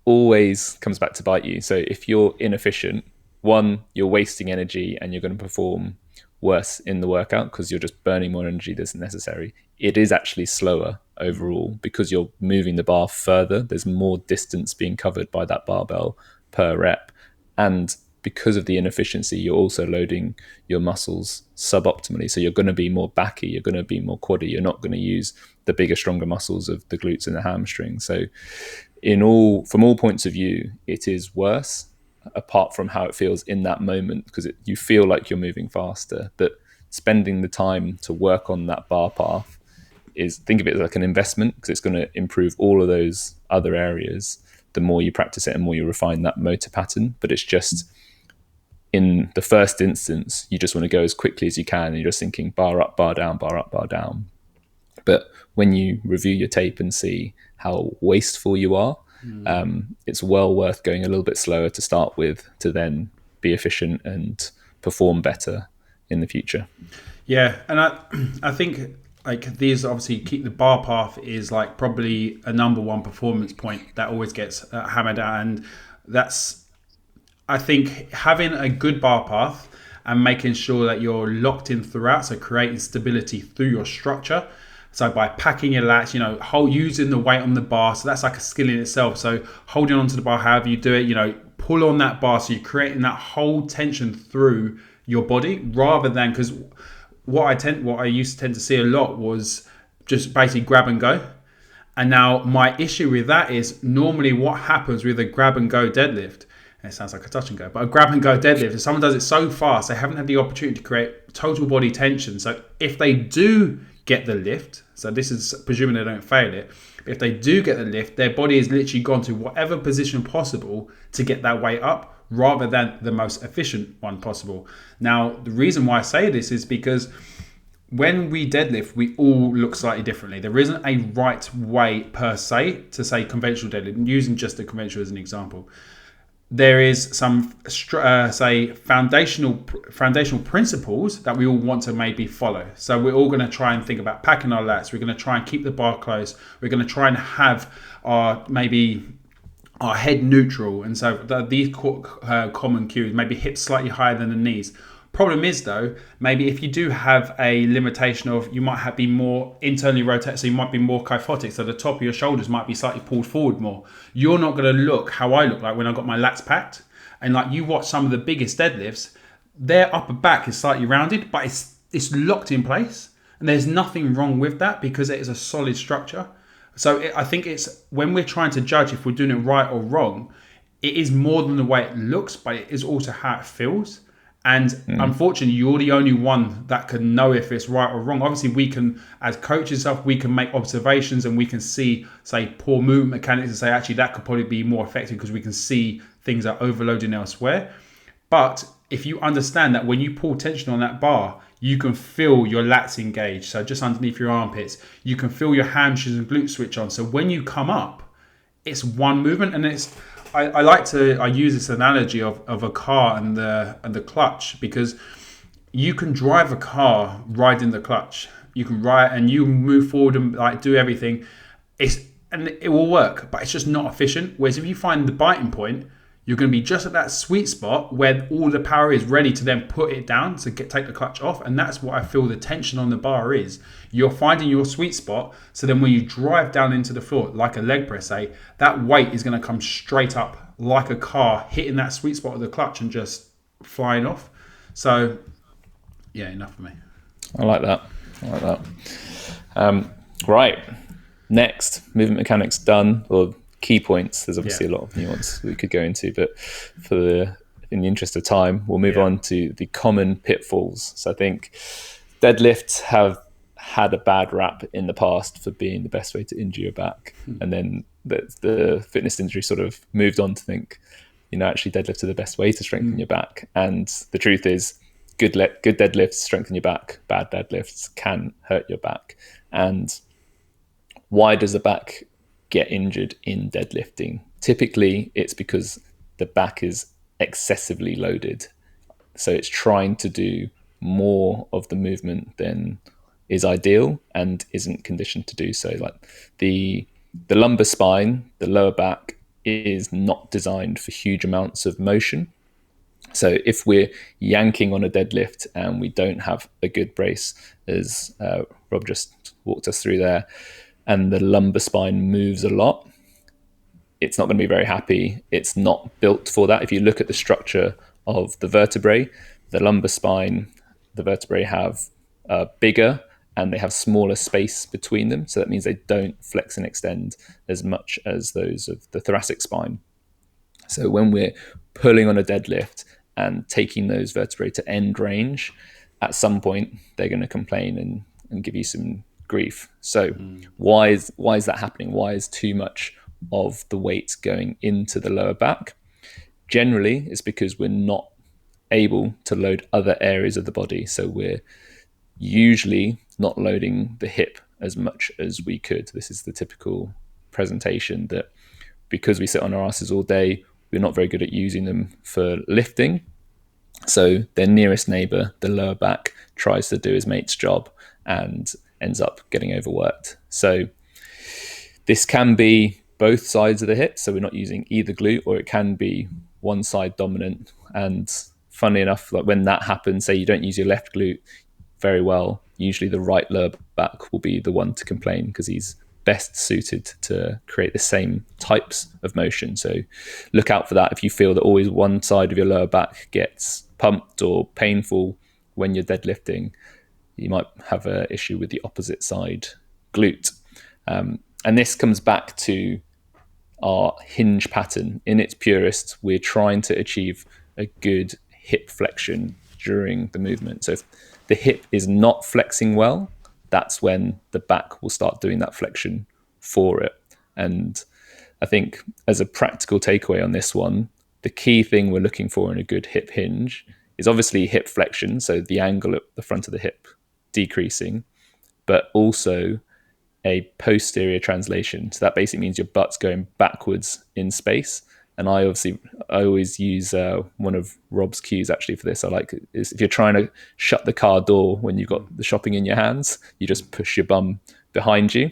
always comes back to bite you. So if you're inefficient, one, you're wasting energy and you're going to perform worse in the workout because you're just burning more energy than necessary. It is actually slower overall because you're moving the bar further. There's more distance being covered by that barbell per rep. And because of the inefficiency, you're also loading your muscles suboptimally. So you're going to be more backy, you're going to be more quaddy, you're not going to use the bigger, stronger muscles of the glutes and the hamstring. So from all points of view, it is worse, apart from how it feels in that moment, because you feel like you're moving faster. But spending the time to work on that bar path think of it as like an investment, because it's going to improve all of those other areas the more you practice it and more you refine that motor pattern. But it's just, in the first instance, you just want to go as quickly as you can, and you're just thinking bar up, bar down, bar up, bar down. But when you review your tape and see how wasteful you are, it's well worth going a little bit slower to start with, to then be efficient and perform better in the future. Yeah, and I think like these obviously keep the bar path is like probably a number one performance point that always gets hammered out, and that's, I think, having a good bar path and making sure that you're locked in throughout, so creating stability through your structure. So by packing your lats, using the weight on the bar, so that's like a skill in itself. So holding onto the bar, however you do it, pull on that bar, so you're creating that whole tension through your body, rather than, because what I used to tend to see a lot was just basically grab and go. And now my issue with that is normally what happens with a grab and go deadlift. It sounds like a touch and go, but a grab and go deadlift, if someone does it so fast, they haven't had the opportunity to create total body tension. So if they do get the lift, so this is presuming they don't fail it, but if they do get the lift, their body has literally gone to whatever position possible to get that weight up, rather than the most efficient one possible. Now, the reason why I say this is because when we deadlift, we all look slightly differently. There isn't a right way per se to say conventional deadlift, using just the conventional as an example. There is some, foundational principles that we all want to maybe follow. So we're all going to try and think about packing our lats. We're going to try and keep the bar close. We're going to try and have our head neutral. And so these common cues, maybe hips slightly higher than the knees, Problem is though, maybe if you do have a limitation of, you might be more internally rotated, so you might be more kyphotic, so the top of your shoulders might be slightly pulled forward more. You're not going to look how I look like when I got my lats packed. And like you watch some of the biggest deadlifts, their upper back is slightly rounded, but it's locked in place. And there's nothing wrong with that because it is a solid structure. So I think it's when we're trying to judge if we're doing it right or wrong, it is more than the way it looks, but it is also how it feels. And unfortunately, you're the only one that can know if it's right or wrong. Obviously, we can, as coaches, we can make observations and we can see, say, poor movement mechanics and say, actually, that could probably be more effective because we can see things are overloading elsewhere. But if you understand that when you pull tension on that bar, you can feel your lats engage. So just underneath your armpits, you can feel your hamstrings and glutes switch on. So when you come up, it's one movement, and it's. I use this analogy of a car and the clutch, because you can drive a car riding the clutch. You can ride and you move forward and like do everything. And it will work, but it's just not efficient. Whereas if you find the biting point, you're going to be just at that sweet spot where all the power is ready to then put it down to take the clutch off. And that's what I feel the tension on the bar is. You're finding your sweet spot. So then when you drive down into the floor, like a leg press, say, that weight is going to come straight up like a car, hitting that sweet spot of the clutch and just flying off. So, yeah, enough for me. I like that. Right. Next, movement mechanics done. Or key points. There's obviously a lot of nuance we could go into, but in the interest of time, we'll move on to the common pitfalls. So I think deadlifts have had a bad rap in the past for being the best way to injure your back, and then the fitness industry sort of moved on to think, actually deadlifts are the best way to strengthen your back. And the truth is, good deadlifts strengthen your back. Bad deadlifts can hurt your back. And why does the back get injured in deadlifting? Typically, it's because the back is excessively loaded. So it's trying to do more of the movement than is ideal and isn't conditioned to do so. Like the lumbar spine, the lower back, is not designed for huge amounts of motion. So if we're yanking on a deadlift and we don't have a good brace, as Rob just walked us through there, and the lumbar spine moves a lot, it's not going to be very happy. It's not built for that. If you look at the structure of the vertebrae, the lumbar spine, the vertebrae have bigger and they have smaller space between them. So that means they don't flex and extend as much as those of the thoracic spine. So when we're pulling on a deadlift and taking those vertebrae to end range, at some point they're going to complain and give you some grief. So why is that happening? Why is too much of the weight going into the lower back? Generally, it's because we're not able to load other areas of the body. So we're usually not loading the hip as much as we could. This is the typical presentation, that because we sit on our asses all day, we're not very good at using them for lifting. So their nearest neighbor, the lower back, tries to do his mate's job and ends up getting overworked. So this can be both sides of the hip, so we're not using either glute, or it can be one side dominant. And funnily enough, like when that happens, say you don't use your left glute very well, usually the right lower back will be the one to complain because he's best suited to create the same types of motion. So look out for that. If you feel that always one side of your lower back gets pumped or painful when you're deadlifting, you might have an issue with the opposite side glute. And this comes back to our hinge pattern. In its purest, we're trying to achieve a good hip flexion during the movement. So if the hip is not flexing well, that's when the back will start doing that flexion for it. And I think as a practical takeaway on this one, the key thing we're looking for in a good hip hinge is obviously hip flexion, so the angle at the front of the hip decreasing, but also a posterior translation. So that basically means your butt's going backwards in space. And I always use one of Rob's cues actually for this. I like is if you're trying to shut the car door when you've got the shopping in your hands, you just push your bum behind you.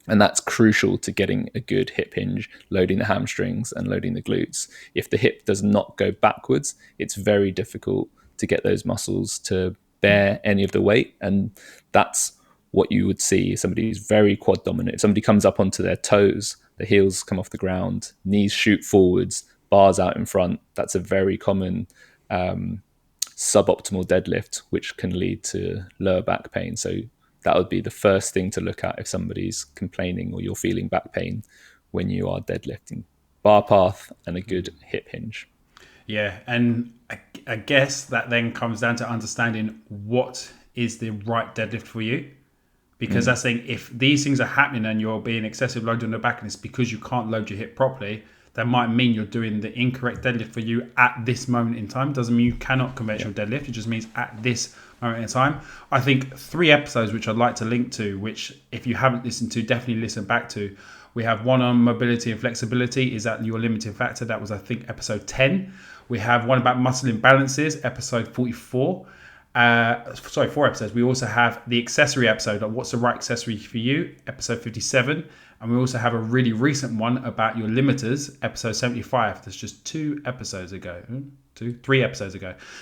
And that's crucial to getting a good hip hinge, loading the hamstrings and loading the glutes. If the hip does not go backwards, it's very difficult to get those muscles to bear any of the weight. And that's what you would see. Somebody who's very quad dominant. If somebody comes up onto their toes, the heels come off the ground, knees shoot forwards, bars out in front, that's a very common suboptimal deadlift, which can lead to lower back pain. So that would be the first thing to look at if somebody's complaining or you're feeling back pain when you are deadlifting. Bar path and a good hip hinge. Yeah, and I guess that then comes down to understanding what is the right deadlift for you. Because that's saying if these things are happening and you're being excessive load on the back and it's because you can't load your hip properly, that might mean you're doing the incorrect deadlift for you at this moment in time. Doesn't mean you cannot conventional deadlift. It just means at this moment in time. I think 3 episodes, which I'd like to link to, which if you haven't listened to, definitely listen back to. We have one on mobility and flexibility. Is that your limiting factor? That was, I think, episode 10. We have one about muscle imbalances, episode 44. 4 episodes. We also have the accessory episode, like what's the right accessory for you, episode 57. And we also have a really recent one about your limiters, episode 75. That's just 3 episodes ago.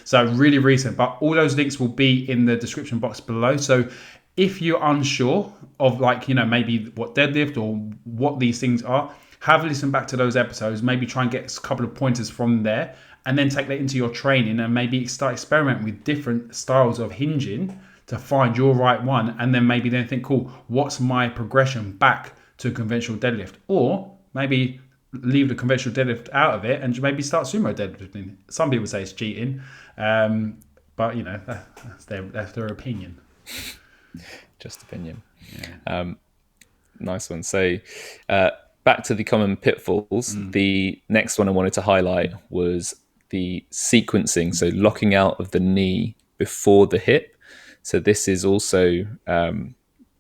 So really recent, but all those links will be in the description box below. So if you're unsure of maybe what deadlift or what these things are, have a listen back to those episodes, maybe try and get a couple of pointers from there, and then take that into your training and maybe start experimenting with different styles of hinging to find your right one. And then maybe then think, cool, what's my progression back to a conventional deadlift? Or maybe leave the conventional deadlift out of it and maybe start sumo deadlifting. Some people say it's cheating, but that's their opinion. Just opinion. Yeah. Nice one. So back to the common pitfalls. The next one I wanted to highlight was the sequencing, so locking out of the knee before the hip. So this is also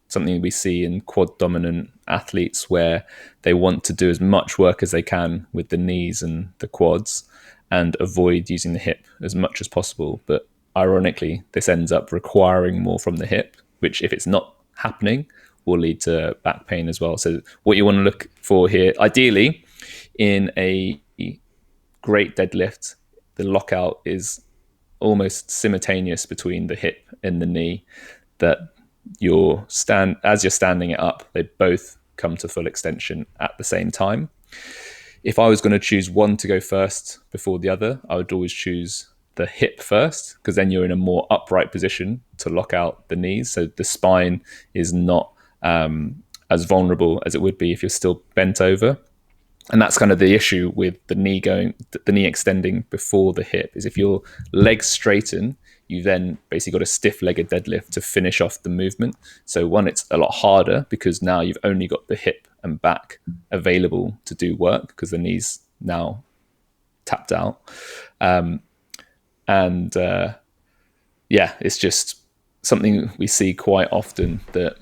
something we see in quad dominant athletes where they want to do as much work as they can with the knees and the quads and avoid using the hip as much as possible. But ironically, this ends up requiring more from the hip, which if it's not happening will lead to back pain as well. So what you want to look for here, ideally in a great deadlift, the lockout is almost simultaneous between the hip and the knee, that as you're standing it up, they both come to full extension at the same time. If I was going to choose one to go first before the other, I would always choose the hip first, because then you're in a more upright position to lock out the knees. So the spine is not as vulnerable as it would be if you're still bent over. And that's kind of the issue with the knee extending before the hip, is if your legs straighten, you then basically got a stiff-legged deadlift to finish off the movement. So one, it's a lot harder because now you've only got the hip and back available to do work because the knee's now tapped out. It's just something we see quite often that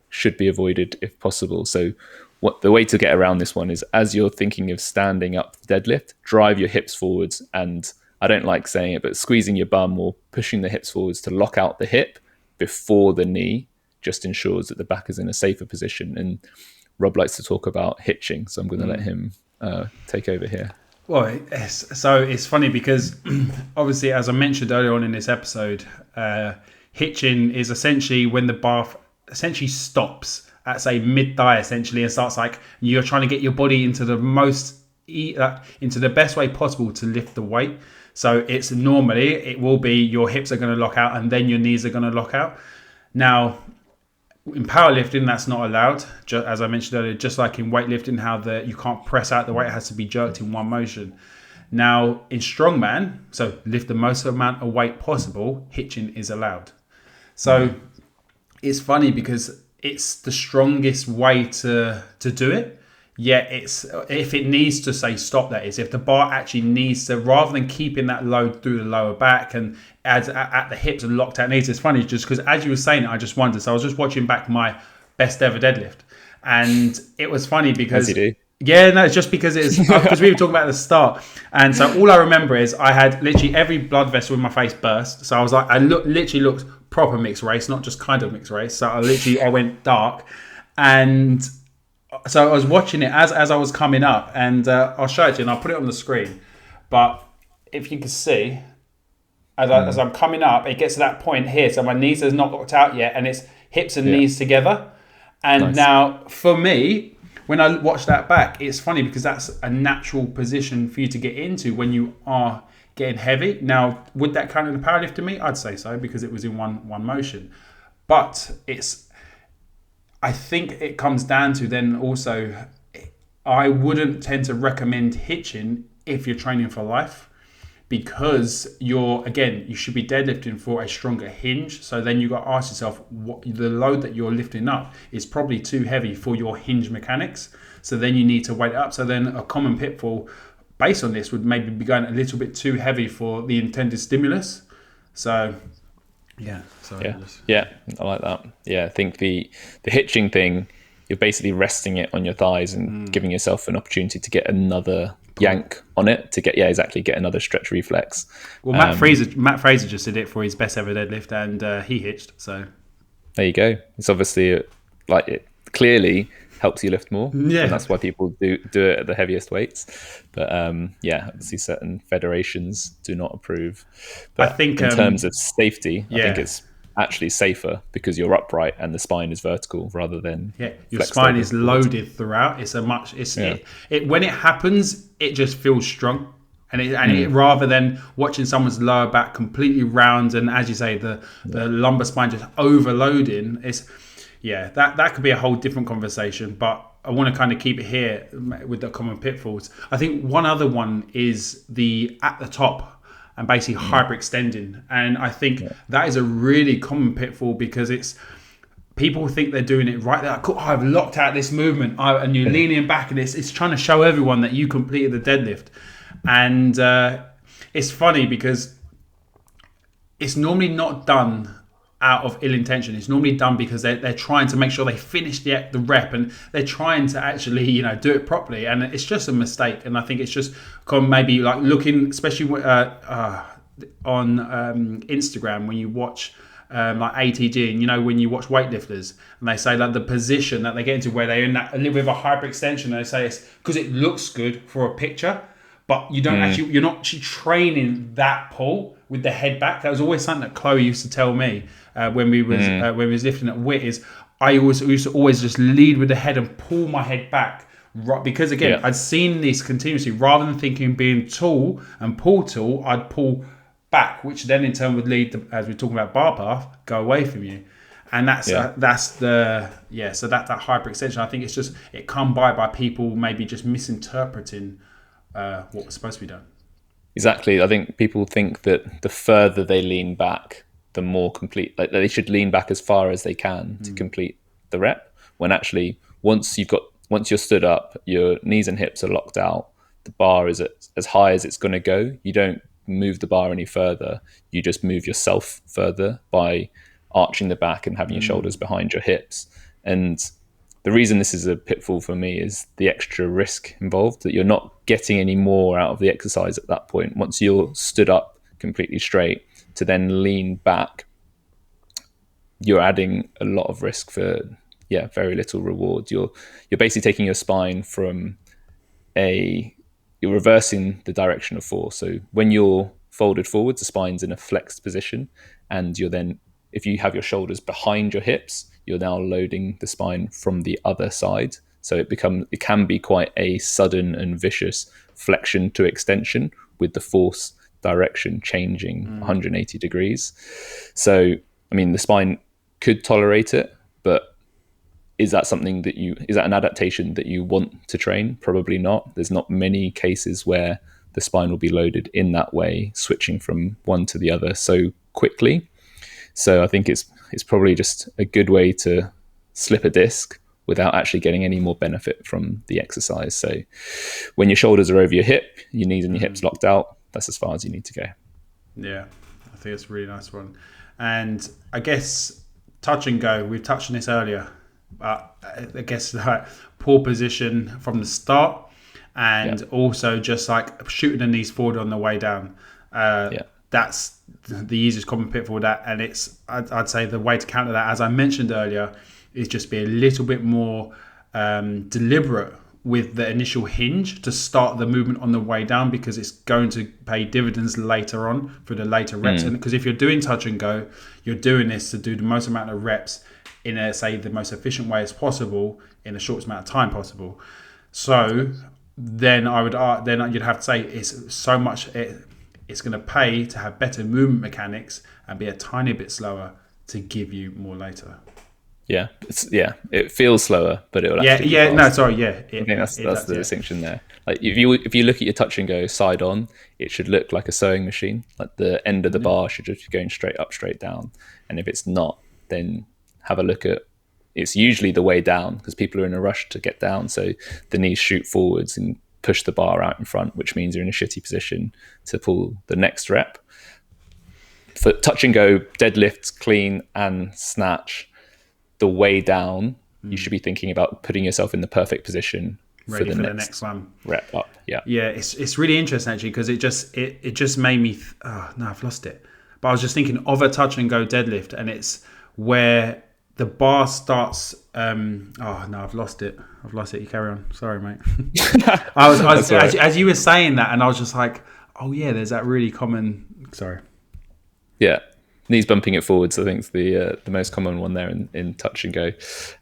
should be avoided if possible. So the way to get around this one is, as you're thinking of standing up the deadlift, drive your hips forwards, and I don't like saying it, but squeezing your bum or pushing the hips forwards to lock out the hip before the knee just ensures that the back is in a safer position. And Rob likes to talk about hitching, so I'm going to let him take over here. Well, so it's funny because obviously, as I mentioned earlier on in this episode, hitching is essentially when the bar essentially stops at, say, mid-thigh essentially, and starts like you're trying to get your body into the best way possible to lift the weight. So it will be your hips are going to lock out and then your knees are going to lock out. Now, in powerlifting, that's not allowed. As I mentioned earlier, just like in weightlifting, how you can't press out the weight, it has to be jerked in one motion. Now, in strongman, so lift the most amount of weight possible, hitching is allowed. So it's funny because it's the strongest way to do it. Yet if it needs to say stop, that is, if the bar actually needs to, rather than keeping that load through the lower back and at the hips and locked out knees. It's funny just because as you were saying it, I just wondered. So I was just watching back my best ever deadlift, and it was funny because it's just because it's because we were talking about at the start, and so all I remember is I had literally every blood vessel in my face burst. So I was like, literally looked proper mixed race, not just kind of mixed race. So I went dark, and so I was watching it as I was coming up, and I'll show it to you, and I'll put it on the screen. But if you can see, as I'm coming up, it gets to that point here. So my knees are not locked out yet, and it's hips and knees together. And Nice. now for me, when I watch that back, it's funny because that's a natural position for you to get into when you are getting heavy. Now, would that count in the powerlifting meet? I'd say so, because it was in one motion. But I think it comes down to then also, I wouldn't tend to recommend hitching if you're training for life, because you should be deadlifting for a stronger hinge. So then you got to ask yourself, what the load that you're lifting up is probably too heavy for your hinge mechanics. So then you need to weight it up. So then a common pitfall based on this would maybe be going a little bit too heavy for the intended stimulus. So yeah. Yeah, I like that. Yeah, I think the hitching thing, you're basically resting it on your thighs and giving yourself an opportunity to get another yank on it to get another stretch reflex. Well, Matt Fraser just did it for his best ever deadlift, and he hitched. So there you go. It's obviously it clearly helps you lift more. Yeah, and that's why people do it at the heaviest weights. But obviously certain federations do not approve. But I think in terms of safety, I think it's actually safer because you're upright and the spine is vertical rather than your spine is loaded throughout. It's when it happens, it just feels strong, and it rather than watching someone's lower back completely round and, as you say, the lumbar spine just overloading. That could be a whole different conversation, but I want to kind of keep it here with the common pitfalls. I think one other one is at the top and basically hyperextending. And I think that is a really common pitfall because people think they're doing it right. They're like, cool, I've locked out this movement. And you're leaning back and it's trying to show everyone that you completed the deadlift. And it's funny because it's normally not done out of ill intention. It's normally done because they're trying to make sure they finish the rep, and they're trying to actually do it properly, and it's just a mistake. And I think it's just maybe like looking, especially on Instagram, when you watch like ATG, and when you watch weightlifters and they say like the position that they get into where they're in that a little bit of a hyperextension, they say it's because it looks good for a picture, but you're not actually training that pull with the head back. That was always something that Chloe used to tell me when we was lifting at WIT, is I used to always just lead with the head and pull my head back, right? Because again, I'd seen this continuously. Rather than thinking being tall and pull tall, I'd pull back, which then in turn would lead to, as we're talking about bar path, go away from you. And that's so that hyperextension, I think it's just it come by people maybe just misinterpreting what was supposed to be done. Exactly. I think people think that the further they lean back, the more complete, like they should lean back as far as they can to complete the rep. When actually, once you're stood up, your knees and hips are locked out, the bar is as high as it's going to go. You don't move the bar any further. You just move yourself further by arching the back and having your shoulders behind your hips. And the reason this is a pitfall for me is the extra risk involved, that you're not getting any more out of the exercise at that point. Once you're stood up completely straight, to then lean back, you're adding a lot of risk for very little reward. You're basically taking your spine from you're reversing the direction of force. So when you're folded forwards, the spine's in a flexed position, and you're then, if you have your shoulders behind your hips, you're now loading the spine from the other side. So it can be quite a sudden and vicious flexion to extension with the force direction changing 180 degrees. So, I mean, the spine could tolerate it, but is that an adaptation that you want to train? Probably not. There's not many cases where the spine will be loaded in that way, switching from one to the other so quickly. So I think it's probably just a good way to slip a disc without actually getting any more benefit from the exercise. So when your shoulders are over your hip, your knees and your hips locked out, that's as far as you need to go. Yeah, I think it's a really nice one. And I guess touch and go, we've touched on this earlier, but I guess like poor position from the start, and also just like shooting the knees forward on the way down. That's the easiest common pitfall of that, and I'd say the way to counter that, as I mentioned earlier, is just be a little bit more deliberate with the initial hinge to start the movement on the way down, because it's going to pay dividends later on for the later reps. And because if you're doing touch and go, you're doing this to do the most amount of reps in the most efficient way as possible in the shortest amount of time possible. So then you'd have to say it's going to pay to have better movement mechanics and be a tiny bit slower to give you more later. Yeah, it feels slower, but it will actually be faster. No, sorry, I think that's the distinction there. Like if you look at your touch and go side on, it should look like a sewing machine. Like the end of the bar should just be going straight up, straight down. And if it's not, then have a look at. It's usually the way down, because people are in a rush to get down, so the knees shoot forwards and push the bar out in front, which means you're in a shitty position to pull the next rep. For touch and go, deadlift, clean, and snatch, the way down, you should be thinking about putting yourself in the perfect position ready for the next one. Rep up. Yeah, it's really interesting actually, because it just made me. No, I've lost it. But I was just thinking of a touch and go deadlift, and it's where the bar starts. No, I've lost it. You carry on. Sorry, mate. I was right. as you were saying that, and I was just like, oh yeah, there's that really common. Sorry. Yeah. Knees bumping it forwards, I think, is the most common one there in touch and go.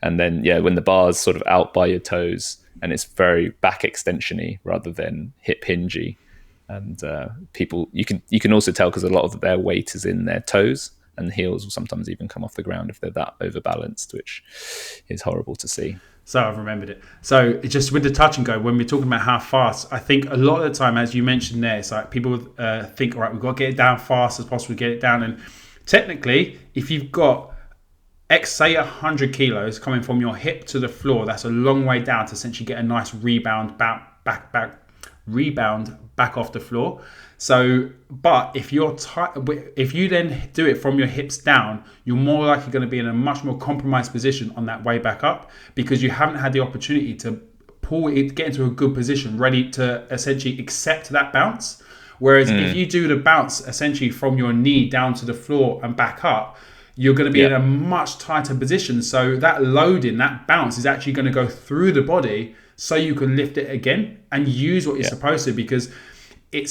And then, when the bar's sort of out by your toes and it's very back extension-y rather than hip hingy. And people, you can also tell because a lot of their weight is in their toes, and the heels will sometimes even come off the ground if they're that overbalanced, which is horrible to see. So I've remembered it. So just with the touch and go, when we're talking about how fast, I think a lot of the time, as you mentioned there, it's like people think, all right, we've got to get it down fast as possible, get it down. And technically, if you've got say 100 kilos coming from your hip to the floor, that's a long way down to essentially get a nice rebound back off the floor. So, but if you then do it from your hips down, you're more likely going to be in a much more compromised position on that way back up, because you haven't had the opportunity to get into a good position, ready to essentially accept that bounce. Whereas if you do the bounce essentially from your knee down to the floor and back up, you're going to be in a much tighter position. So that loading, that bounce is actually going to go through the body, so you can lift it again and use what you're supposed to, because I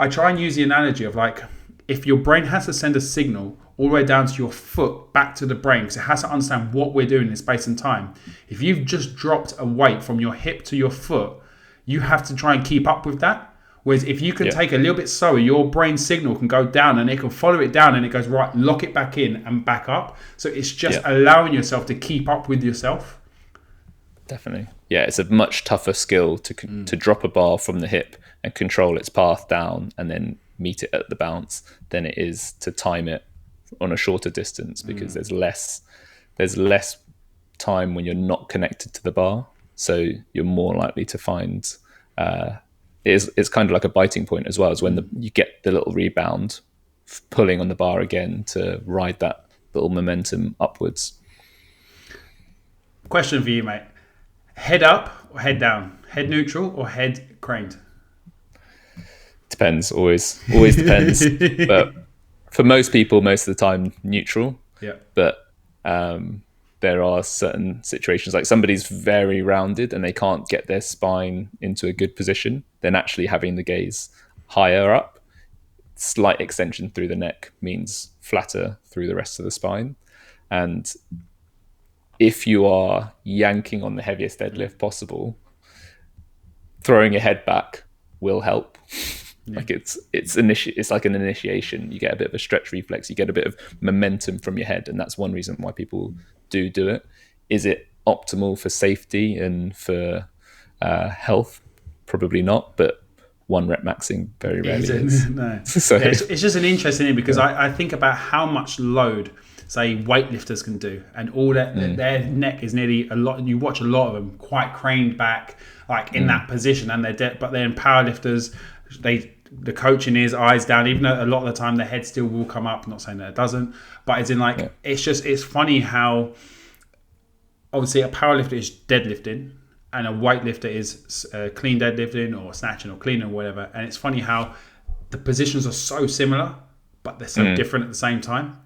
try and use the analogy of like, if your brain has to send a signal all the way down to your foot back to the brain, because it has to understand what we're doing in space and time. If you've just dropped a weight from your hip to your foot, you have to try and keep up with that. Whereas if you can take a little bit slower, your brain signal can go down and it can follow it down, and it goes, right, lock it back in and back up. So it's just allowing yourself to keep up with yourself. Definitely. Yeah, it's a much tougher skill to drop a bar from the hip and control its path down and then meet it at the bounce than it is to time it on a shorter distance, because there's less time when you're not connected to the bar. So you're more likely to find it's kind of like a biting point as well, as when you get the little rebound, pulling on the bar again to ride that little momentum upwards. Question for you, mate. Head up or head down? Head neutral or head craned? Depends, always depends. But for most people, most of the time, neutral. Yeah. But there are certain situations, like somebody's very rounded and they can't get their spine into a good position, then actually having the gaze higher up, slight extension through the neck, means flatter through the rest of the spine. And if you are yanking on the heaviest deadlift possible, throwing your head back will help. Like it's like an initiation. You get a bit of a stretch reflex, you get a bit of momentum from your head, and that's one reason why people do it. Is it optimal for safety and for health? Probably not, but one rep maxing very rarely is. No. So it's just an interesting thing, because I think about how much load, say, weightlifters can do, and all that their neck is nearly a lot. You watch a lot of them quite craned back, like in that position, and but then powerlifters, the coaching is eyes down, even though a lot of the time the head still will come up. I'm not saying that it doesn't, but it's in like it's funny how obviously a powerlifter is deadlifting and a weightlifter is clean deadlifting or snatching or clean or whatever, and it's funny how the positions are so similar but they're so different at the same time.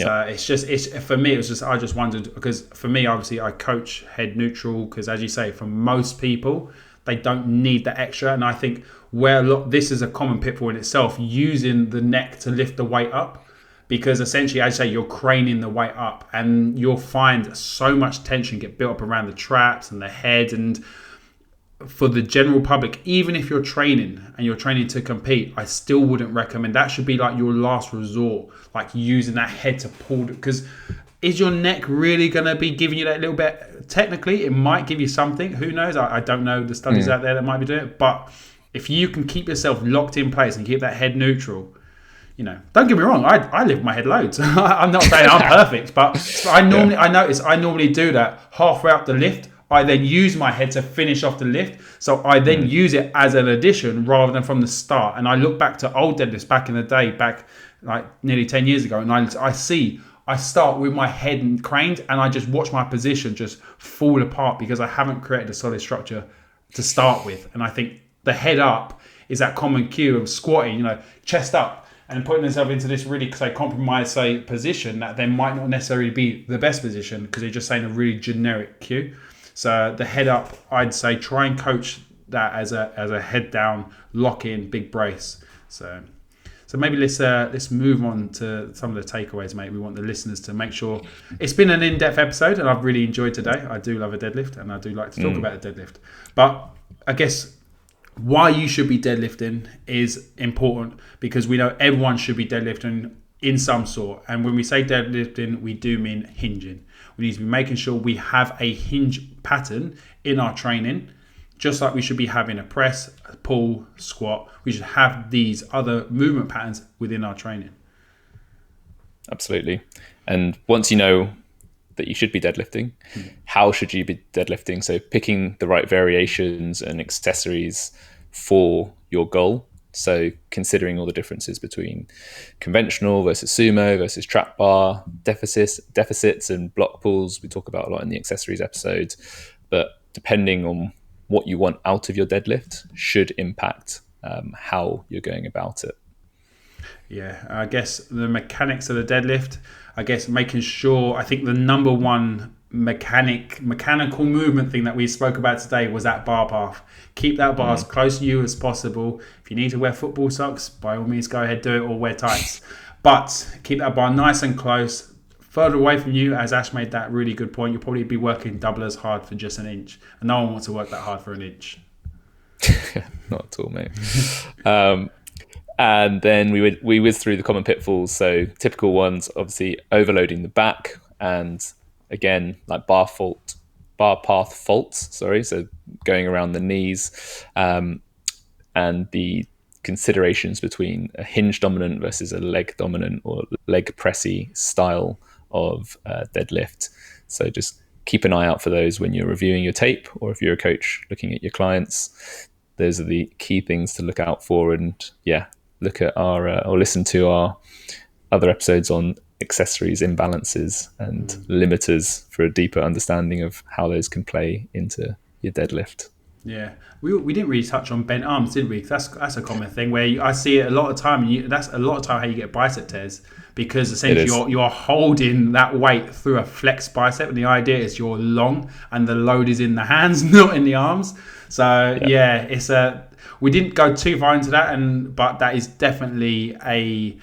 So it's for me, it was just, I just wondered, because for me, obviously I coach head neutral, because as you say, for most people, they don't need the extra. And I think this is a common pitfall in itself, using the neck to lift the weight up, because essentially, as you say, you're craning the weight up, and you'll find so much tension get built up around the traps and the head. And for the general public, even if you're training and you're training to compete, I still wouldn't recommend. That should be like your last resort, like using that head to pull, because is your neck really going to be giving you that little bit? Technically, it might give you something. Who knows? I don't know the studies out there that might be doing it. But if you can keep yourself locked in place and keep that head neutral, don't get me wrong, I lift my head loads. I'm not saying I'm perfect, but I normally do that halfway up the lift. I then use my head to finish off the lift. So I then use it as an addition rather than from the start. And I look back to old deadlifts back in the day, back like nearly 10 years ago, and I start with my head craned, and I just watch my position just fall apart because I haven't created a solid structure to start with. And I think the head up is that common cue of squatting, chest up, and putting yourself into this really, compromised, position that then might not necessarily be the best position, because you're just saying a really generic cue. So the head up, I'd say try and coach that as a head down, lock in, big brace. So maybe let's move on to some of the takeaways, mate. We want the listeners to make sure. It's been an in-depth episode, and I've really enjoyed today. I do love a deadlift, and I do like to talk about a deadlift. But I guess why you should be deadlifting is important, because we know everyone should be deadlifting in some sort. And when we say deadlifting, we do mean hinging. We need to be making sure we have a hinge pattern in our training, just like we should be having a press, a pull, squat. We should have these other movement patterns within our training. Absolutely. And once you know that you should be deadlifting, how should you be deadlifting? So picking the right variations and accessories for your goal. So considering all the differences between conventional versus sumo versus trap bar, deficits and block pulls, we talk about a lot in the accessories episode. But depending on what you want out of your deadlift should impact how you're going about it. Yeah, I guess the mechanics of the deadlift, making sure, I think the number one mechanical movement thing that we spoke about today was that bar path. Keep that bar as close to you as possible. If you need to wear football socks, by all means go ahead, do it, or wear tights. But keep that bar nice and close. Further away from you, as Ash made that really good point, you'll probably be working double as hard for just an inch. And no one wants to work that hard for an inch. Not at all, mate. And then we whiz through the common pitfalls. So typical ones, obviously overloading the back, and again, like bar path faults. So going around the knees, and the considerations between a hinge dominant versus a leg dominant or leg pressy style of deadlift. So just keep an eye out for those when you're reviewing your tape, or if you're a coach looking at your clients. Those are the key things to look out for. And look at our or listen to our other episodes on accessories, imbalances and limiters for a deeper understanding of how those can play into your deadlift. Yeah, we didn't really touch on bent arms, did we? That's a common thing where I see it a lot of time, and that's a lot of time how you get bicep tears, because essentially you're holding that weight through a flex bicep, and the idea is you're long and the load is in the hands, not in the arms. So we didn't go too far into that, but that is definitely a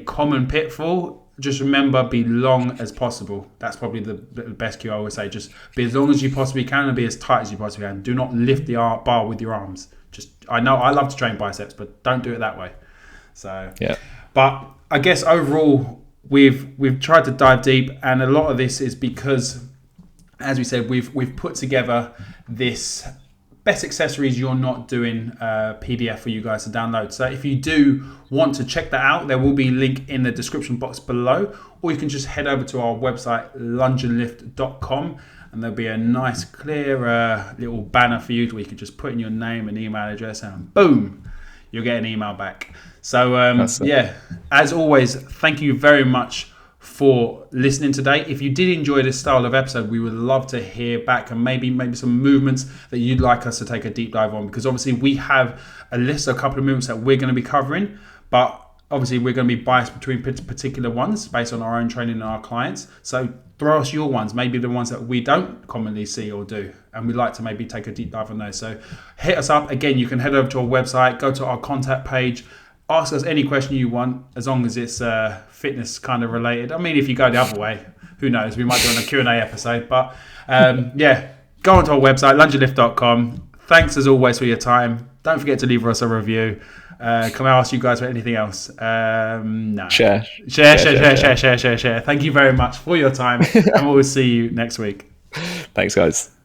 common pitfall. Just remember, be long as possible. That's probably the best cue I would say. Just be as long as you possibly can and be as tight as you possibly can. Do not lift the bar with your arms. I know I love to train biceps, but don't do it that way. So, but I guess overall, we've tried to dive deep, and a lot of this is because, as we said, we've put together this best accessories you're not doing PDF for you guys to download. So if you do want to check that out, there will be a link in the description box below, or you can just head over to our website lungeandlift.com, and there'll be a nice clear little banner for you where you can just put in your name and email address, and boom, you'll get an email back. So as always, thank you very much for listening today. If you did enjoy this style of episode, we would love to hear back, and maybe some movements that you'd like us to take a deep dive on, because obviously we have a couple of movements that we're going to be covering, but obviously we're going to be biased between particular ones based on our own training and our clients. So throw us your ones, maybe the ones that we don't commonly see or do, and we'd like to maybe take a deep dive on those. So hit us up. Again, you can head over to our website, go to our contact page, ask us any question you want, as long as it's fitness kind of related. I mean, if you go the other way, who knows? We might do a Q&A episode. But yeah, go onto our website, lungealift.com. Thanks as always for your time. Don't forget to leave us a review. Can I ask you guys for anything else? No. Share. Thank you very much for your time, and we'll see you next week. Thanks, guys.